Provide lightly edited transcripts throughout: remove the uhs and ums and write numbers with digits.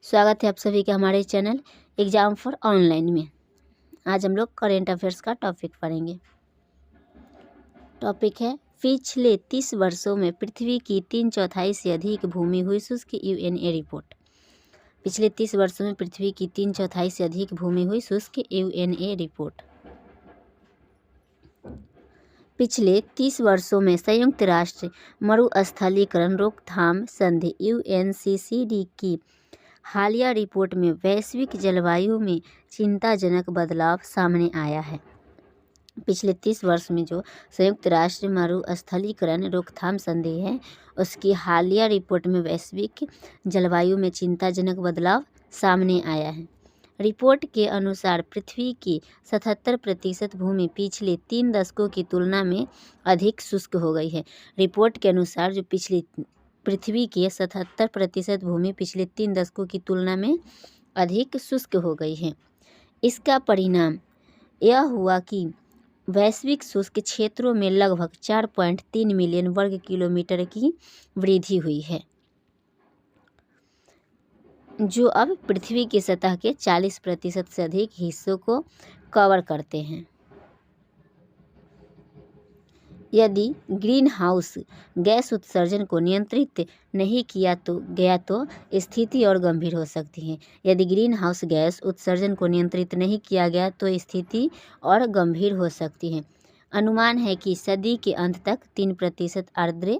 स्वागत है आप सभी का हमारे चैनल एग्जाम फॉर ऑनलाइन में। आज हम लोग करेंट अफेयर्स का टॉपिक पढ़ेंगे। टॉपिक है पिछले 30 वर्षों में पृथ्वी की 3/4 से अधिक भूमि हुई शुष्क यूएनए रिपोर्ट। पिछले 30 वर्षों में पृथ्वी की 3/4 से अधिक भूमि हुई शुष्क यूएनए रिपोर्ट। पिछले 30 वर्षों में संयुक्त राष्ट्र मरुस्थलीकरण रोकथाम संधि UNCCD की हालिया रिपोर्ट में वैश्विक जलवायु में चिंताजनक बदलाव सामने आया है। पिछले 30 वर्ष में जो संयुक्त राष्ट्र मरुस्थलीकरण रोकथाम संधि है, उसकी हालिया रिपोर्ट में वैश्विक जलवायु में चिंताजनक बदलाव सामने आया है। रिपोर्ट के अनुसार पृथ्वी की 77% भूमि पिछले 3 दशकों की तुलना में अधिक शुष्क हो गई है। रिपोर्ट के अनुसार जो पृथ्वी की 77% भूमि पिछले 3 दशकों की तुलना में अधिक शुष्क हो गई है। इसका परिणाम यह हुआ कि वैश्विक शुष्क क्षेत्रों में लगभग 4.3 मिलियन वर्ग किलोमीटर की वृद्धि हुई है, जो अब पृथ्वी की सतह के 40% से अधिक हिस्सों को कवर करते हैं। यदि ग्रीन हाउस गैस उत्सर्जन को नियंत्रित नहीं किया गया तो स्थिति और गंभीर हो सकती है। यदि ग्रीन हाउस गैस उत्सर्जन को नियंत्रित नहीं किया गया तो स्थिति और गंभीर हो सकती है। अनुमान है कि सदी के अंत तक 3% आर्द्र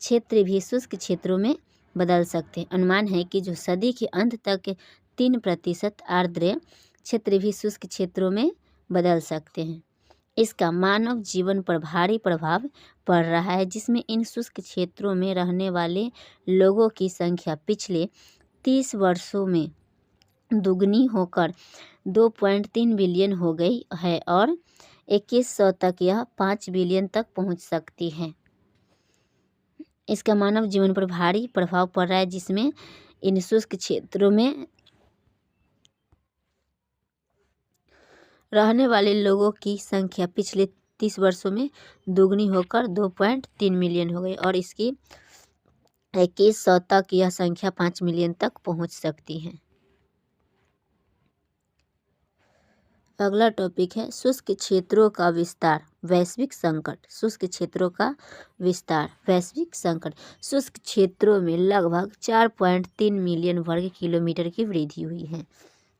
क्षेत्र भी शुष्क क्षेत्रों में बदल सकते हैं। अनुमान है कि जो सदी के अंत तक 3% आर्द्र क्षेत्र भी शुष्क क्षेत्रों में बदल सकते हैं। इसका मानव जीवन पर भारी प्रभाव पड़ रहा है, जिसमें इन शुष्क क्षेत्रों में रहने वाले लोगों की संख्या पिछले 30 वर्षों में दुगनी होकर 2.3 बिलियन हो गई है और 2100 तक यह 5 बिलियन तक पहुंच सकती है। इसका मानव जीवन पर भारी प्रभाव पड़ रहा है, जिसमें इन शुष्क क्षेत्रों में रहने वाले लोगों की संख्या पिछले 30 वर्षों में दोगुनी होकर 2.3 मिलियन हो गई और इसकी 2100 तक यह संख्या 5 मिलियन तक पहुंच सकती है। अगला टॉपिक है शुष्क क्षेत्रों का विस्तार, वैश्विक संकट। शुष्क क्षेत्रों का विस्तार, वैश्विक संकट। शुष्क क्षेत्रों में लगभग 4.3 मिलियन वर्ग किलोमीटर की वृद्धि हुई है,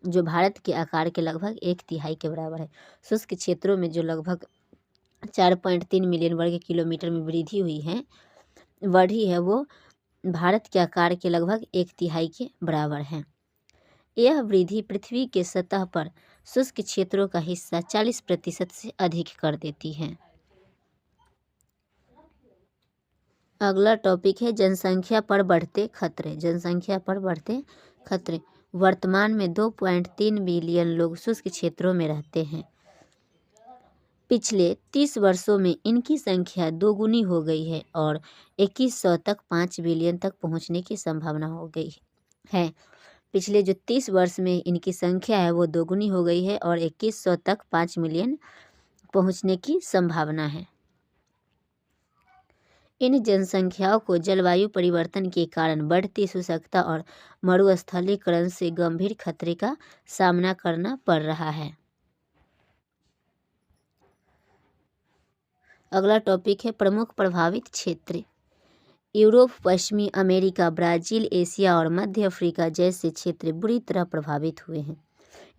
जो भारत के आकार के लगभग 1/3 के बराबर है। शुष्क क्षेत्रों में जो लगभग 4.3 मिलियन वर्ग किलोमीटर में बढ़ी है वो भारत के आकार के लगभग 1/3 के बराबर है। यह वृद्धि पृथ्वी के सतह पर शुष्क क्षेत्रों का हिस्सा 40% से अधिक कर देती है। अगला टॉपिक है जनसंख्या पर बढ़ते खतरे। जनसंख्या पर बढ़ते खतरे। वर्तमान में 2.3 बिलियन लोग शुष्क क्षेत्रों में रहते हैं। पिछले 30 वर्षों में इनकी संख्या दोगुनी हो गई है और 2100 तक 5 बिलियन तक पहुंचने की संभावना हो गई है। पिछले जो 30 वर्ष में इनकी संख्या है वो दोगुनी हो गई है और 2100 तक 5 मिलियन पहुंचने की संभावना है। इन जनसंख्याओं को जलवायु परिवर्तन के कारण बढ़ती शुष्कता और मरुस्थलीकरण से गंभीर खतरे का सामना करना पड़ रहा है। अगला टॉपिक है प्रमुख प्रभावित क्षेत्र। यूरोप, पश्चिमी अमेरिका, ब्राज़ील, एशिया और मध्य अफ्रीका जैसे क्षेत्र बुरी तरह प्रभावित हुए हैं।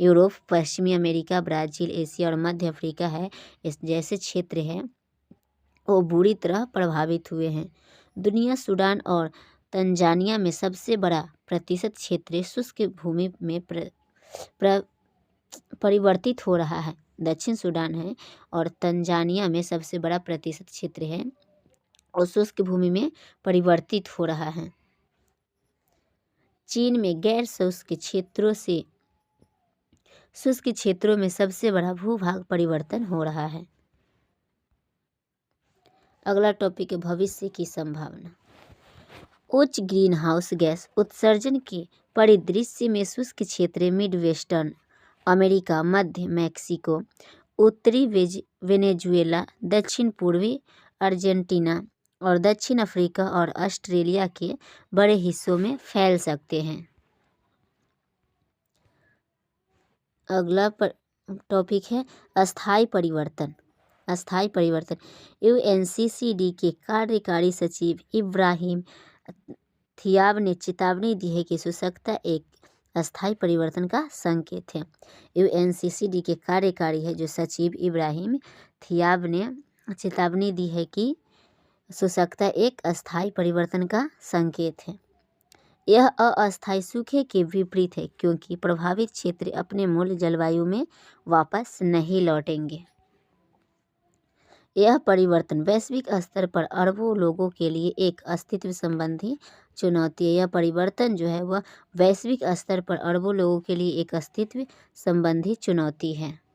यूरोप, पश्चिमी अमेरिका, ब्राज़ील, एशिया और मध्य अफ्रीका जैसे क्षेत्र हैं वो बुरी तरह प्रभावित हुए हैं। दुनिया, सूडान और तंजानिया में सबसे बड़ा प्रतिशत क्षेत्र शुष्क भूमि में परिवर्तित हो रहा है। दक्षिण सूडान है और तंजानिया में सबसे बड़ा प्रतिशत क्षेत्र है और शुष्क भूमि में परिवर्तित हो रहा है। चीन में गैर शुष्क क्षेत्रों से शुष्क क्षेत्रों में सबसे बड़ा भूभाग परिवर्तन हो रहा है। अगला टॉपिक है भविष्य की संभावना। उच्च ग्रीन हाउस गैस उत्सर्जन के परिदृश्य में शुष्क क्षेत्र मिड वेस्टर्न अमेरिका, मध्य मैक्सिको, उत्तरी वेनेजुएला, दक्षिण पूर्वी अर्जेंटीना और दक्षिण अफ्रीका और ऑस्ट्रेलिया के बड़े हिस्सों में फैल सकते हैं। अगला टॉपिक है अस्थाई परिवर्तन। अस्थाई परिवर्तन। यूएनसीसीडी के कार्यकारी सचिव इब्राहिम थियाब ने चेतावनी दी है कि शुष्कता एक अस्थाई परिवर्तन का संकेत है। यूएनसीसीडी के कार्यकारी है जो सचिव इब्राहिम थियाब ने चेतावनी दी है कि शुष्कता एक अस्थाई परिवर्तन का संकेत है। यह अस्थायी सूखे के विपरीत है क्योंकि प्रभावित क्षेत्र अपने मूल जलवायु में वापस नहीं लौटेंगे। यह परिवर्तन वैश्विक स्तर पर अरबों लोगों के लिए एक अस्तित्व संबंधी चुनौती है। यह परिवर्तन जो है वह वैश्विक स्तर पर अरबों लोगों के लिए एक अस्तित्व संबंधी चुनौती है।